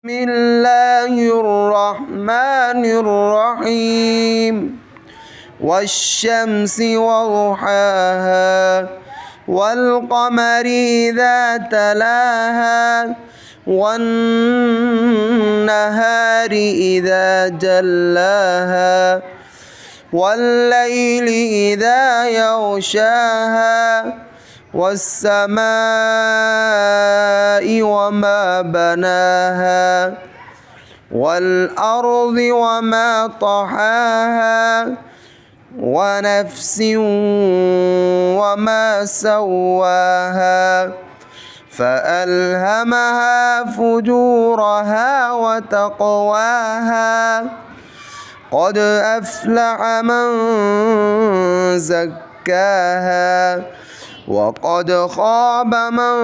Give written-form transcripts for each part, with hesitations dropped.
بسم الله الرحمن الرحيم والشمس وضحاها والقمر إذا تلاها والنهار إذا جلاها والليل إذا يغشاها والسماء وما بناها والأرض وما طحاها ونفس وما سواها فألهمها فجورها وتقواها قد أفلح من زكاها وقد خاب من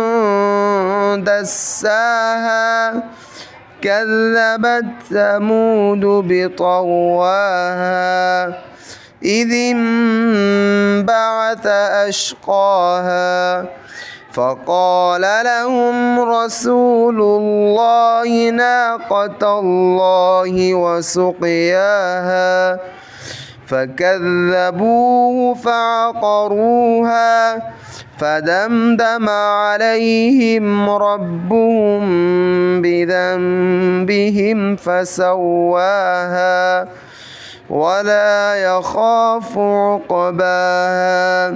دساها كذبت ثمود بطغواها إذ انبعث أشقاها فقال لهم رسول الله ناقة الله وسقياها فكذبوه فعقروها فدمدم عليهم ربهم بذنبهم فسواها ولا يخاف عقباها